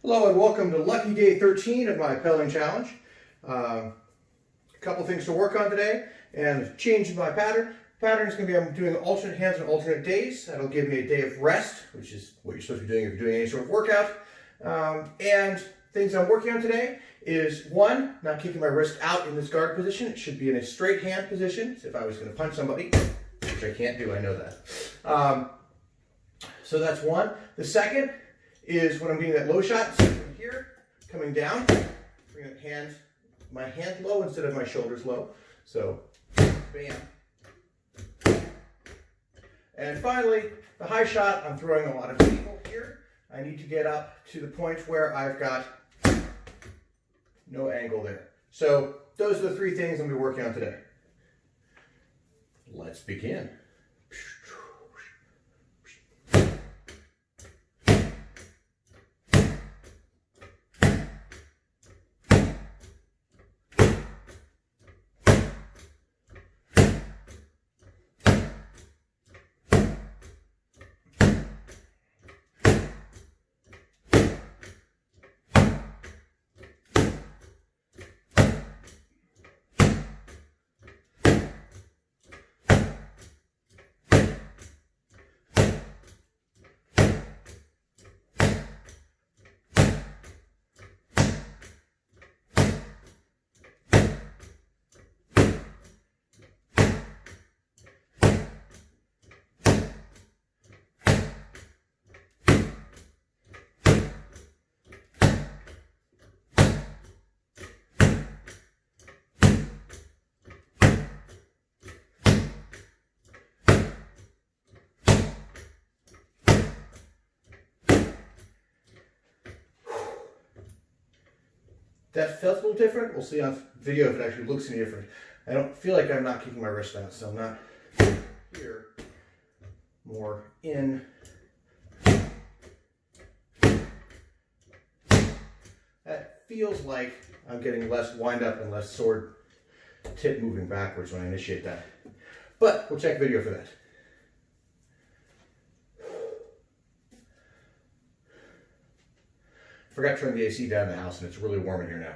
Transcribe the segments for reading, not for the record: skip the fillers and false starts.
Hello and welcome to lucky day 13 of my pedaling challenge. A couple things to work on today and change my pattern. Pattern is going to be I'm doing alternate hands on alternate days. That'll give me a day of rest, which is what you're supposed to be doing if you're doing any sort of workout. And things I'm working on today is one, not kicking my wrist out in this guard position. It should be in a straight hand position. So if I was going to punch somebody, which I can't do, I know that. So that's one. The second is when I'm getting that low shot, so from here, coming down, bring my hand low instead of my shoulders low. So, bam. And finally, the high shot, I'm throwing a lot of people here. I need to get up to the point where I've got no angle there. So, those are the three things I'm going to be working on today. Let's begin. That felt a little different. We'll see on video if it actually looks any different. I don't feel like I'm not kicking my wrist out, so I'm not here, more in. That feels like I'm getting less wind up and less sword tip moving backwards when I initiate that. But we'll check video for that. Forgot to turn the AC down in the house and it's really warm in here now.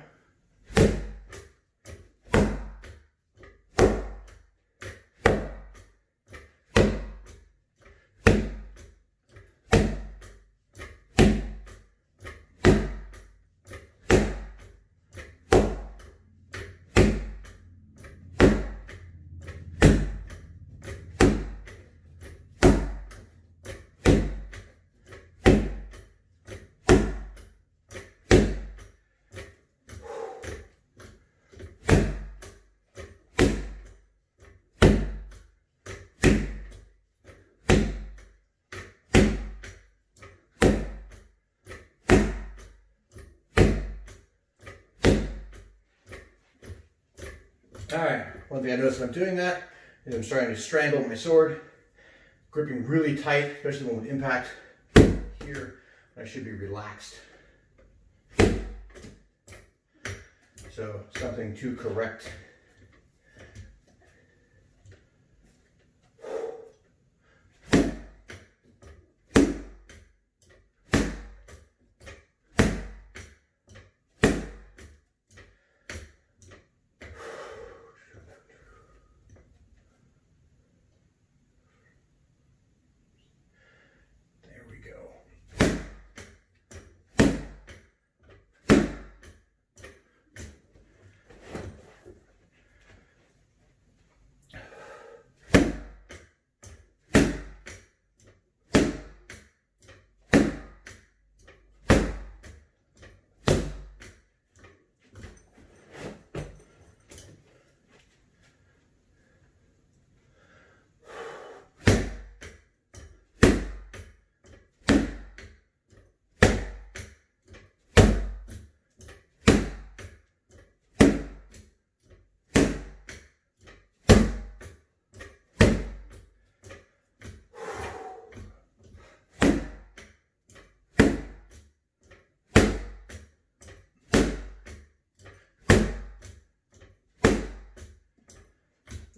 Alright, one thing I noticed when I'm doing that is I'm starting to strangle my sword, gripping really tight, especially when with impact. Here, I should be relaxed. So, something to correct.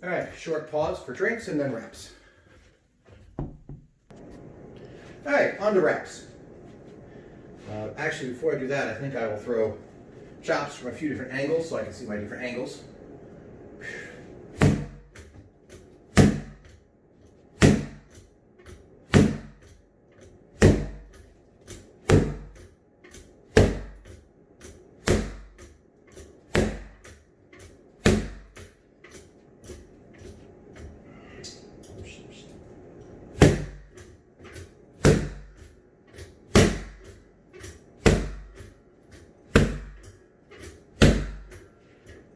All right, short pause for drinks and then reps. All right, on to reps. Actually, before I do that, I think I will throw chops from a few different angles so I can see my different angles.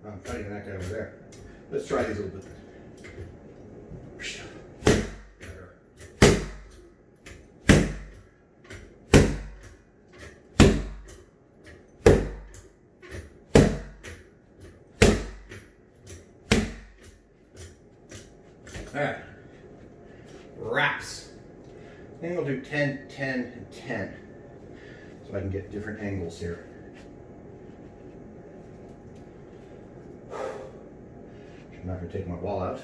I'm fighting that guy over there. Let's try these a little bit. All right, wraps. I think I'll do 10, 10, and 10 so I can get different angles here. I'm not going to take my wall out.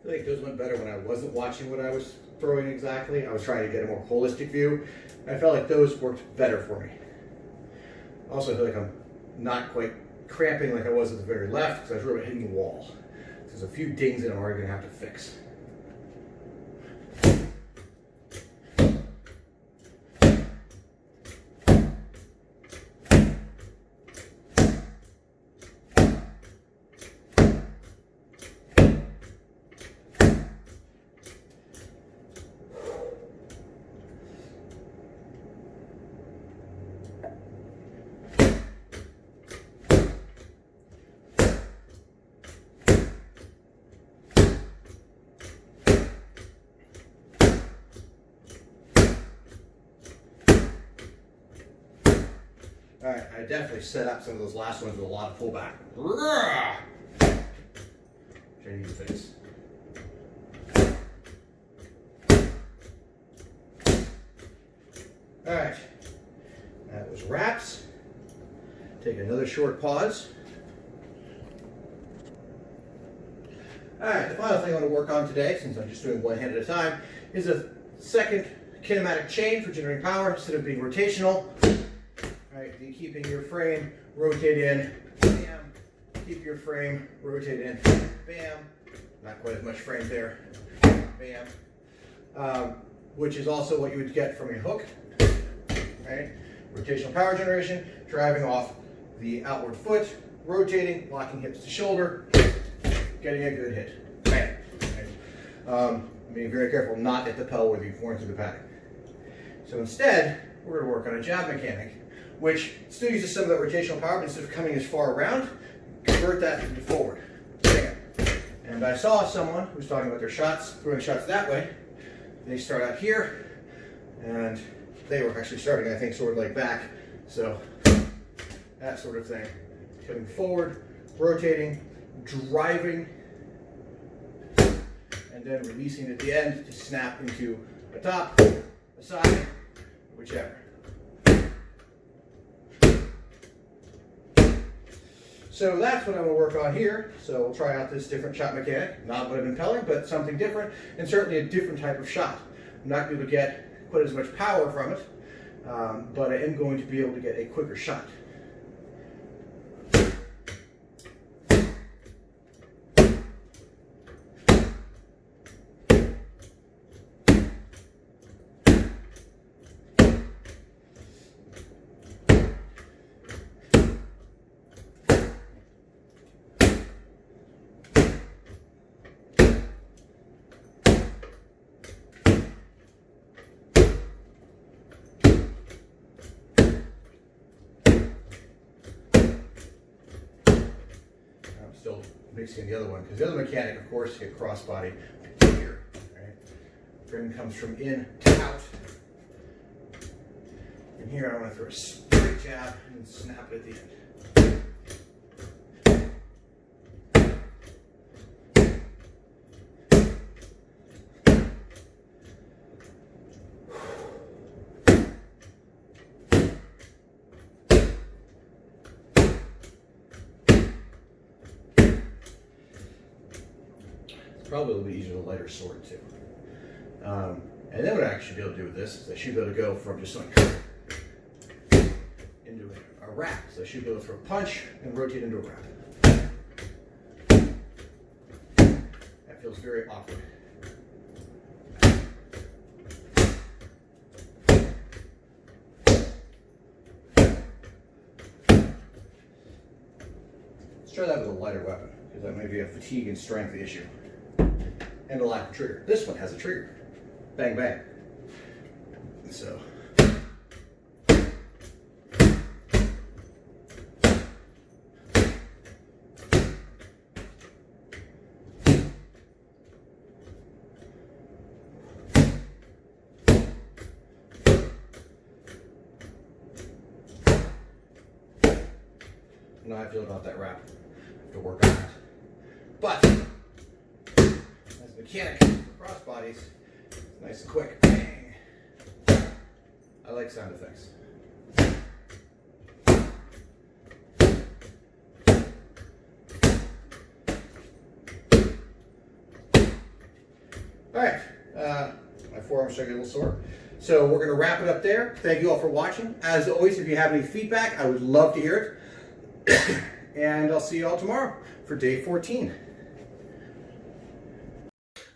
I think those went better when I wasn't watching what I was throwing exactly. I was trying to get a more holistic view. I felt like those worked better for me. Also, I feel like I'm not quite cramping like I was at the very left because I was really hitting the wall. There's a few dings that I'm already going to have to fix. All right, I definitely set up some of those last ones with a lot of pullback. Which I need to fix. All right, that was wraps. Take another short pause. All right, the final thing I want to work on today, since I'm just doing one hand at a time, is a second kinematic chain for generating power instead of being rotational. All right, keeping your frame, rotate in, bam. Keep your frame, rotate in, bam. Not quite as much frame there, bam. Which is also what you would get from a hook. right? Rotational power generation, driving off the outward foot, rotating, locking hips to shoulder, getting a good hit. Bang. Right? Being very careful not at the pel where you've worn through the padding. So instead, we're going to work on a jab mechanic, which still uses some of that rotational power, but instead of coming as far around, convert that into forward. Bam. And I saw someone who was talking about their shots, throwing shots that way. They start out here, and they were actually starting, I think, sort of like back. So that sort of thing. Coming forward, rotating, driving, and then releasing at the end to snap into a top, a side, whichever. So that's what I'm going to work on here. So we'll try out this different shot mechanic. Not what I've been pelling, but something different, and certainly a different type of shot. I'm not going to get quite as much power from it, but I am going to be able to get a quicker shot. Still mixing the other one, because the other mechanic, of course, you get crossbody here. Right? Frame comes from in to out. And here I want to throw a straight jab and snap it at the end. Probably a little bit easier with a lighter sword too. And then what I actually be able to do with this is I should be able to go from just like into a wrap. So I should be able to throw a punch and rotate into a wrap. That feels very awkward. Let's try that with a lighter weapon, because that may be a fatigue and strength issue. And a lack of trigger. This one has a trigger. Bang, bang. So. Now I feel about that wrap. I have to work on that. But mechanic for crossbodies, nice and quick. Bang. I like sound effects. All right, my forearm's starting to get a little sore. So we're going to wrap it up there. Thank you all for watching. As always, if you have any feedback, I would love to hear it. And I'll see you all tomorrow for day 14.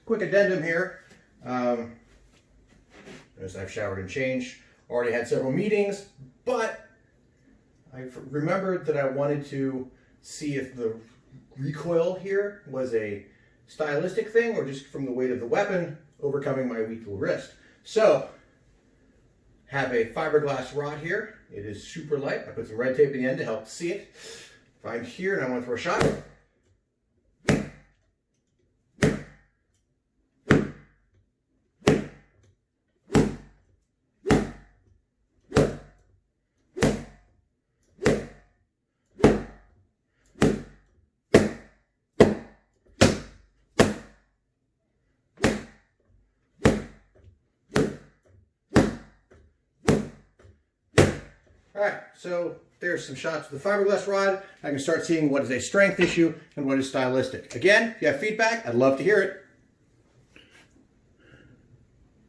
Quick addendum here. As I've showered and changed, already had several meetings, but I remembered that I wanted to see if the recoil here was a stylistic thing or just from the weight of the weapon overcoming my weak little wrist. So, have a fiberglass rod here. It is super light. I put some red tape in the end to help see it. If I'm here and I want to throw a shot, all right, so there's some shots with the fiberglass rod. I can start seeing what is a strength issue and what is stylistic. Again, if you have feedback, I'd love to hear it.